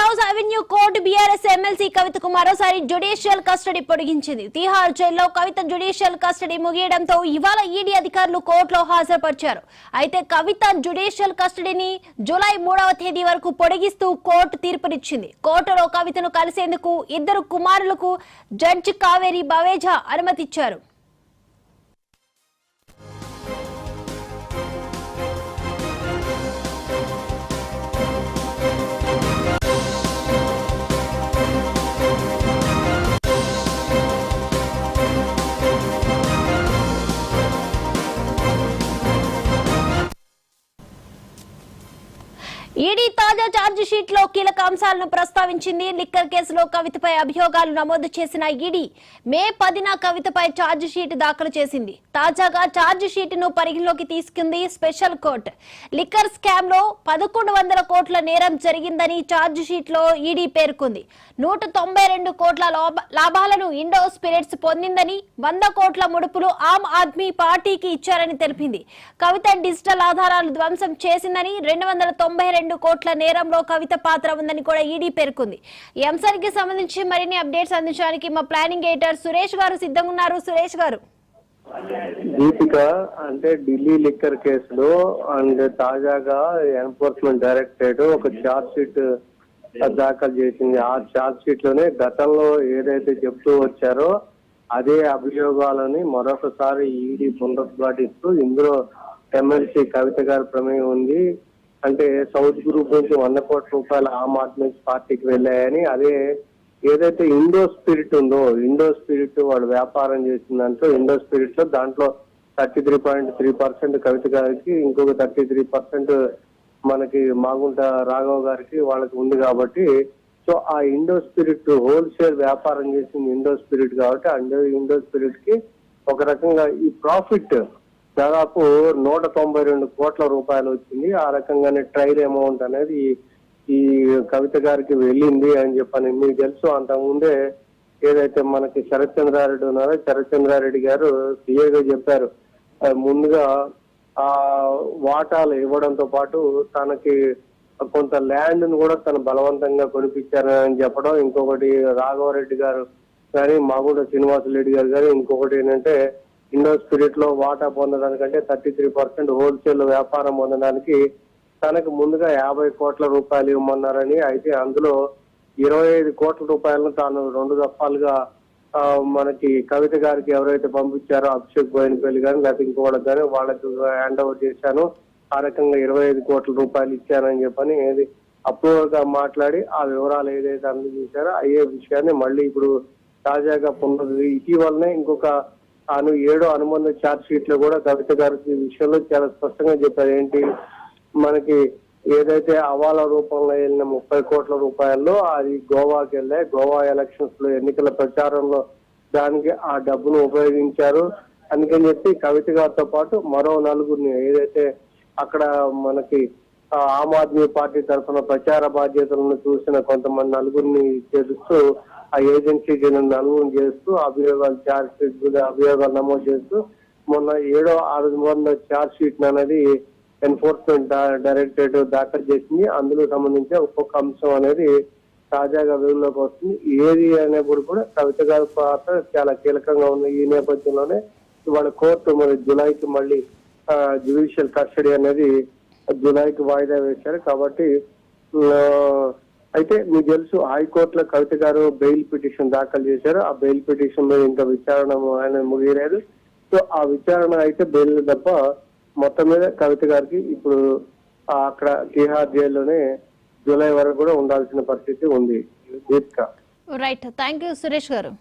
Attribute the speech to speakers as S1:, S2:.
S1: House avenue court BRS MLC కవితకు మరోసారి judicial custody పొడిగించింది. Tihar జైల్లో కవిత జ్యుడిషియల్ కస్టడీ ముగియడంతో ఇవాళ ఈడీ అధికారులు కోర్టులో హాజరుపరిచారు. అయితే కవిత జ్యుడిషియల్ కస్టడీని జూలై 3వ తేదీ వరకు పొడిగిస్తూ కోర్టు తీర్పునిచ్చింది. కోర్టులో కవితను కలిసేందుకు ఇద్దరు కుమారులకు జడ్జి కావేరి బవేజా అనుమతిచ్చారు. ఈడీ తాజా ఛార్జ్ షీట్ లో కీలక అంశాలను ప్రస్తావించింది. లిక్కర్ కేసులో కవితపై అభియోగాలు నమోదు చేసిన ఈడీ మే 10న కవితపై ఛార్జ్ షీట్ దాఖలు చేసింది. తాజాగా ఛార్జ్ షీట్ ను పరిగణలోకి తీసుకుంది స్పెషల్ కోర్టు. లిక్కర్ స్కామ్ లో 1100 కోట్ల నేరం జరిగిందని ఛార్జ్ షీట్ లో ఈడీ పేర్కొంది. 192 కోట్ల లాభాలను ఇండో స్పిరిట్స్ పొందిందని, 100 కోట్ల ముడుపులు ఆమ్ ఆద్మీ పార్టీకి ఇచ్చారని తెలిపింది. కవిత డిజిటల్ ఆధారాలు ధ్వంసం చేసిందని, 292 కోట్ల నేరంలో కవిత పాత్ర ఉందని కూడా ఈడీ పేర్కొంది. ఈ అంశానికి సంబంధించి మరిన్ని అప్డేట్స్ అందించడానికి మా ప్లానింగ్ ఎడిటర్ సురేష్ గారు సిద్ధంగా ఉన్నారు. సురేష్ గారు,
S2: దీపిక అంటే ఢిల్లీ లిక్కర్ కేసులో అండ్ తాజాగా ఎన్ఫోర్స్మెంట్ డైరెక్టరేట్ ఒక ఛార్జ్ షీట్ దాఖలు చేసింది. ఆ ఛార్జ్ షీట్ లోనే గతంలో ఏదైతే చెప్తూ వచ్చారో అదే అభియోగాలని మరొకసారి ఈడీ పునరుద్ఘాటిస్తూ ఇందులో ఎమ్మెల్సీ కవిత గారి ప్రమేయం ఉంది. అంటే సౌత్ గ్రూప్ నుంచి 100 కోట్ల రూపాయలు ఆమ్ ఆద్మీ పార్టీకి వెళ్ళాయని, అదే ఏదైతే ఇండో స్పిరిట్ ఉందో ఇండో స్పిరిట్ వాళ్ళు వ్యాపారం చేసిందంటూ ఇండో స్పిరిట్ లో దాంట్లో 33.3% కవిత గారికి, ఇంకొక 33% మనకి మాగుంట రాఘవ్ గారికి వాళ్ళకి ఉంది కాబట్టి, సో ఆ ఇండో స్పిరిట్ హోల్సేల్ వ్యాపారం చేసింది ఇండో స్పిరిట్ కాబట్టి ఇండో స్పిరిట్ కి ఒక రకంగా ఈ ప్రాఫిట్ దాదాపు 192 కోట్ల రూపాయలు వచ్చింది. ఆ రకంగానే ట్రైల్ అమౌంట్ అనేది ఈ కవిత గారికి వెళ్ళింది అని చెప్పని మీకు తెలుసు. అంతకుముందే ఏదైతే మనకి శరత్ చంద్రారెడ్డి ఉన్నారో శరత్ చంద్రారెడ్డి గారు క్లియర్గా చెప్పారు, ముందుగా ఆ వాటాలు ఇవ్వడంతో పాటు తనకి కొంత ల్యాండ్ ను కూడా తను బలవంతంగా కొనిపించారని చెప్పడం. ఇంకొకటి రాఘవరెడ్డి గారు కానీ మాగుంట శ్రీనివాసరెడ్డి గారు కానీ ఇంకొకటి ఏంటంటే ఇండో స్పిరిట్ లో వాటా పొందడానికంటే 33% హోల్సేల్ వ్యాపారం పొందడానికి తనకు ముందుగా 50 కోట్ల రూపాయలు ఇవ్వమన్నారని, అయితే అందులో 25 కోట్ల రూపాయలను తాను 2 దఫాలుగా మనకి కవిత గారికి ఎవరైతే పంపించారో అభిషేక్ బోయినపల్లి కానీ లేకపోతే ఇంకోటి కానీ వాళ్ళకి హ్యాండ్ ఓవర్ చేశాను, ఆ రకంగా 25 కోట్ల రూపాయలు ఇచ్చానని చెప్పని ఏది అప్రూవల్ గా మాట్లాడి ఆ వివరాలు ఏదైతే అందజేశారో అయ్యే విషయాన్ని మళ్ళీ ఇప్పుడు తాజాగా ఇటీవలనే ఇంకొక 7వ అనుబంధ ఛార్జ్ షీట్ లో కూడా కవిత గారికి విషయంలో చాలా స్పష్టంగా చెప్పారు. ఏంటి, మనకి ఏదైతే అవాలా రూపంలో వెళ్ళిన 30 కోట్ల రూపాయల్లో అది గోవాకి వెళ్ళాయి, గోవా ఎలక్షన్స్ లో ఎన్నికల ప్రచారంలో దానికి ఆ డబ్బును ఉపయోగించారు. అందుకని చెప్పి కవిత గారితో పాటు మరో 4గురిని ఏదైతే అక్కడ మనకి ఆమ్ ఆద్మీ పార్టీ తరఫున ప్రచార బాధ్యతలను చూసిన కొంతమంది 4గురిని చేస్తూ ఆ ఏజెన్సీ నలుగురిని చేస్తూ అభియోగాలు నమోదు చేస్తూ మొన్న 7వ అనుబంధ ఛార్జ్ షీట్ అనేది ఎన్ఫోర్స్మెంట్ డైరెక్టరేట్ దాఖలు చేసింది. అందులో సంబంధించి ఒక్కొక్క అంశం అనేది తాజాగా వెలుగులోకి వస్తుంది. ఏది అనేప్పుడు కూడా కవిత గారి పాత్ర చాలా కీలకంగా ఉంది. ఈ నేపథ్యంలోనే ఇవాళ కోర్టు మరి జూలైకి మళ్ళీ జ్యుడిషియల్ కస్టడీ అనేది జూలైకి వాయిదా వేశారు. కాబట్టి అయితే మీకు తెలుసు హైకోర్టులో కవిత గారు బెయిల్ పిటిషన్ దాఖలు చేశారు. ఆ బెయిల్ పిటిషన్ మీద ఇంకా విచారణ ఆయన ముగియలేదు. సో ఆ విచారణ అయితే బెయిల్ తప్ప మొత్తం మీద కవిత గారికి ఇప్పుడు అక్కడ తిహార్ జైల్లోనే జూలై వరకు కూడా ఉండాల్సిన పరిస్థితి ఉంది.
S1: రైట్, థ్యాంక్ యూ సురేష్ గారు.